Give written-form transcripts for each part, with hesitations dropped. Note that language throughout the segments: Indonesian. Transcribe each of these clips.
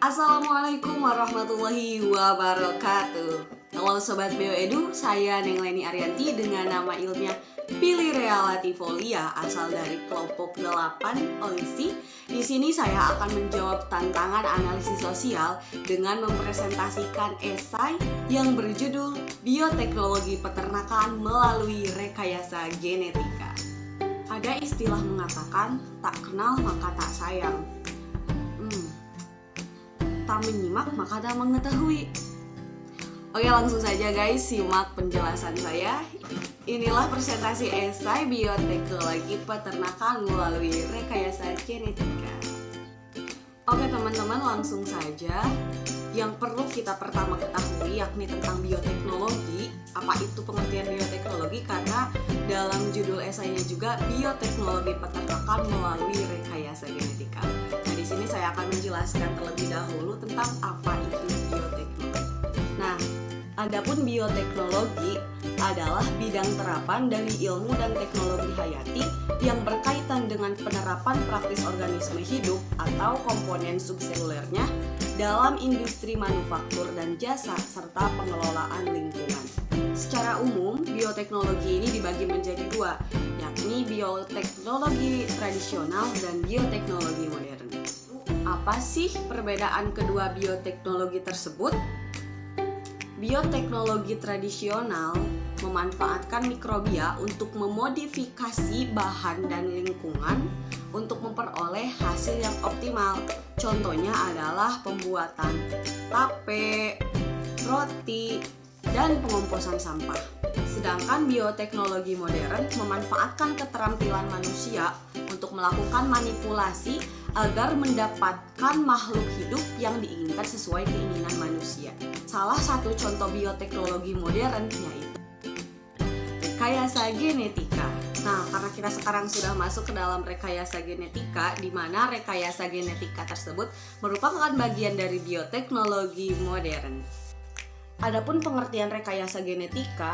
Assalamualaikum warahmatullahi wabarakatuh. Halo Sobat BioEdu, saya Neng Leni Arianti dengan nama ilmiah Pilyrea latifolia asal dari kelompok 8 Olisi. Di sini saya akan menjawab tantangan analisis sosial dengan mempresentasikan esai yang berjudul Bioteknologi Peternakan Melalui Rekayasa Genetika. Ada istilah mengatakan tak kenal maka tak sayang. Tak menyimak maka tak mengetahui. Oke, langsung saja guys, simak penjelasan saya. Inilah presentasi esai Bioteknologi Peternakan Melalui Rekayasa Genetika. Oke teman-teman, langsung saja. Yang perlu kita pertama ketahui yakni tentang bioteknologi. Apa itu pengertian bioteknologi? Karena dalam judul esainya juga Bioteknologi Peternakan Melalui Rekayasa Genetika. Nah, di sini saya akan menjelaskan terlebih dahulu tentang apa itu bioteknologi. Nah, adapun bioteknologi adalah bidang terapan dari ilmu dan teknologi hayati yang berkaitan dengan penerapan praktis organisme hidup atau komponen subselulernya dalam industri manufaktur dan jasa serta pengelolaan lingkungan. Secara umum, bioteknologi ini dibagi menjadi dua, yakni bioteknologi tradisional dan bioteknologi modern. Apa sih perbedaan kedua bioteknologi tersebut? Bioteknologi tradisional memanfaatkan mikrobia untuk memodifikasi bahan dan lingkungan untuk memperoleh hasil yang optimal. Contohnya adalah pembuatan tape, roti, dan pengomposan sampah. Sedangkan bioteknologi modern memanfaatkan keterampilan manusia untuk melakukan manipulasi agar mendapatkan makhluk hidup yang diinginkan sesuai keinginan manusia. Salah satu contoh bioteknologi modern yaitu rekayasa genetika. Nah, karena kita sekarang sudah masuk ke dalam rekayasa genetika, di mana rekayasa genetika tersebut merupakan bagian dari bioteknologi modern. Adapun pengertian rekayasa genetika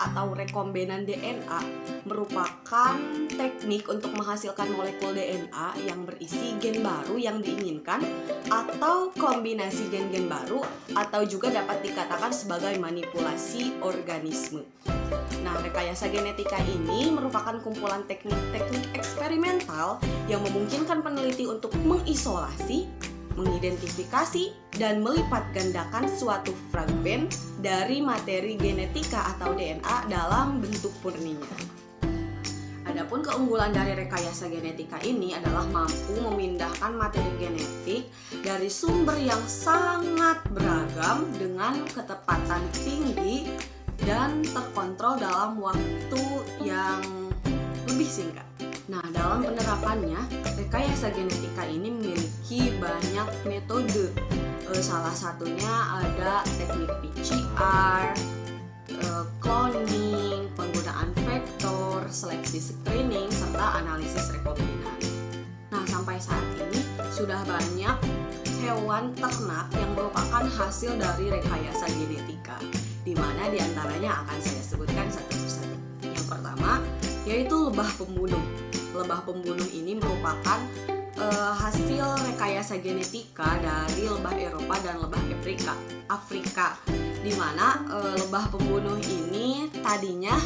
atau rekombinan DNA merupakan teknik untuk menghasilkan molekul DNA yang berisi gen baru yang diinginkan atau kombinasi gen-gen baru, atau juga dapat dikatakan sebagai manipulasi organisme. Nah, rekayasa genetika ini merupakan kumpulan teknik-teknik eksperimental yang memungkinkan peneliti untuk mengisolasi, mengidentifikasi, dan melipat gandakan suatu fragmen dari materi genetika atau DNA dalam bentuk murninya. Adapun keunggulan dari rekayasa genetika ini adalah mampu memindahkan materi genetik dari sumber yang sangat beragam dengan ketepatan tinggi dan terkontrol dalam waktu yang lebih singkat. Nah, dalam penerapannya, rekayasa genetika ini memiliki banyak metode. Salah satunya ada teknik PCR, cloning, penggunaan vektor, seleksi screening, serta analisis rekombinan. Nah, sampai saat ini sudah banyak hewan ternak yang merupakan hasil dari rekayasa genetika, di mana diantaranya akan saya sebutkan satu persatu. Yang pertama yaitu lebah pembunuh. Lebah pembunuh ini merupakan hasil rekayasa genetika dari lebah Eropa dan lebah Afrika, di mana lebah pembunuh ini tadinya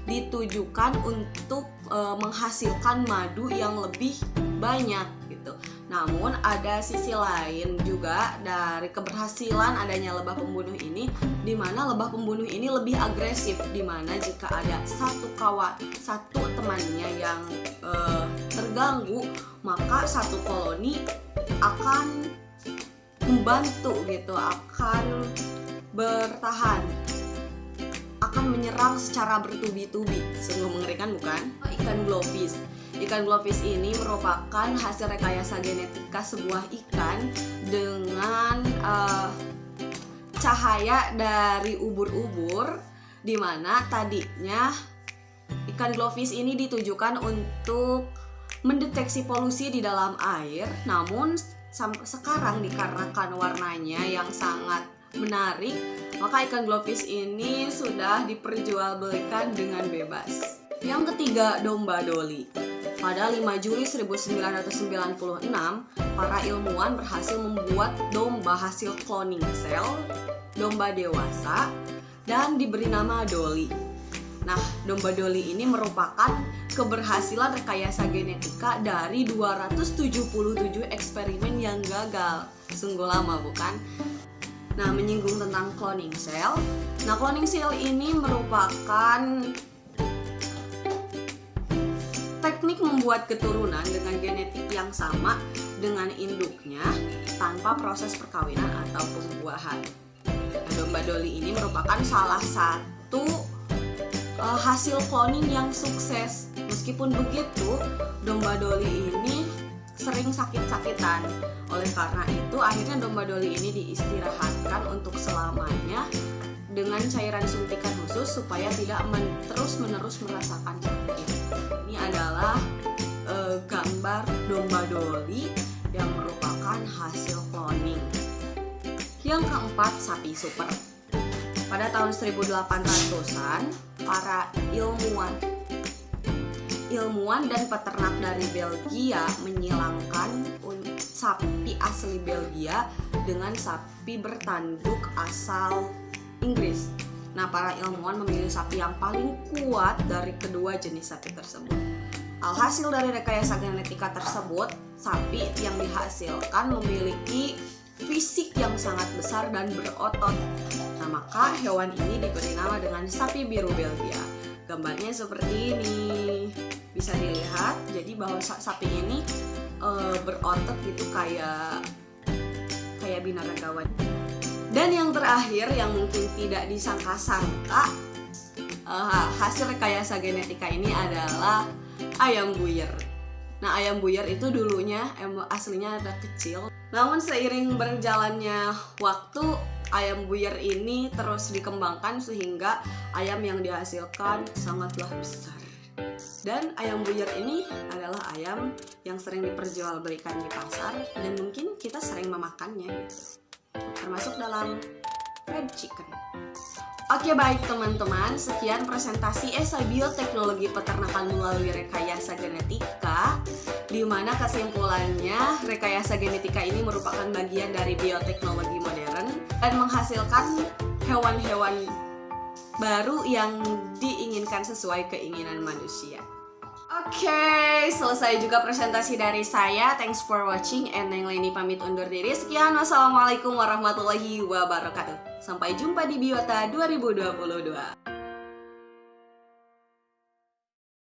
ditujukan untuk menghasilkan madu yang lebih banyak gitu. Namun ada sisi lain juga dari keberhasilan adanya lebah pembunuh ini, di mana lebah pembunuh ini lebih agresif, di mana jika ada satu temannya yang terganggu, maka satu koloni akan membantu gitu, akan bertahan, akan menyerang secara bertubi-tubi. Sungguh mengerikan bukan? Ikan glowfish. Ikan glowfish ini merupakan hasil rekayasa genetika sebuah ikan dengan cahaya dari ubur-ubur, di mana tadinya ikan glowfish ini ditujukan untuk mendeteksi polusi di dalam air, namun sekarang dikarenakan warnanya yang sangat menarik, maka ikan glowfish ini sudah diperjualbelikan dengan bebas. Yang ketiga, domba doli. Pada 5 Juli 1996, para ilmuwan berhasil membuat domba hasil cloning sel, domba dewasa, dan diberi nama Dolly. Nah, domba Dolly ini merupakan keberhasilan rekayasa genetika dari 277 eksperimen yang gagal. Sungguh lama, bukan? Nah, menyinggung tentang cloning cell. Nah, cloning cell ini merupakan teknik membuat keturunan dengan genetik yang sama dengan induknya tanpa proses perkawinan atau pembuahan. Nah, domba Dolly ini merupakan salah satu hasil cloning yang sukses. Meskipun begitu, domba Dolly ini sering sakit-sakitan. Oleh karena itu, akhirnya domba Dolly ini diistirahatkan untuk selamanya dengan cairan suntikan khusus supaya tidak terus-menerus merasakan sakit. Ini adalah gambar domba Dolly yang merupakan hasil cloning. Yang keempat, sapi super. Pada tahun 1800-an, para ilmuwan dan peternak dari Belgia menyilangkan sapi asli Belgia dengan sapi bertanduk asal Inggris. Nah, para ilmuwan memilih sapi yang paling kuat dari kedua jenis sapi tersebut. Alhasil dari rekayasa genetika tersebut, sapi yang dihasilkan memiliki fisik yang sangat besar dan berotot. Nah, maka hewan ini diberi nama dengan sapi biru Belgia. Gambarnya seperti ini. Bisa dilihat, jadi bahwa sapi ini berotot gitu kayak binaragawan. Dan yang terakhir yang mungkin tidak disangka-sangka, hasil rekayasa genetika ini adalah ayam buyar. Nah, ayam buyar itu dulunya aslinya ada kecil. Namun seiring berjalannya waktu, ayam buyar ini terus dikembangkan sehingga ayam yang dihasilkan sangatlah besar. Dan ayam buyar ini adalah ayam yang sering diperjualbelikan di pasar dan mungkin kita sering memakannya gitu. Termasuk dalam fried chicken. Oke, baik teman-teman, sekian presentasi esai bioteknologi peternakan melalui rekayasa genetika, di mana kesimpulannya rekayasa genetika ini merupakan bagian dari bioteknologi modern dan menghasilkan hewan-hewan baru yang diinginkan sesuai keinginan manusia. Oke, selesai juga presentasi dari saya. Thanks for watching, and Neng Leni pamit undur diri. Sekian, wassalamualaikum warahmatullahi wabarakatuh. Sampai jumpa di Biota 2022.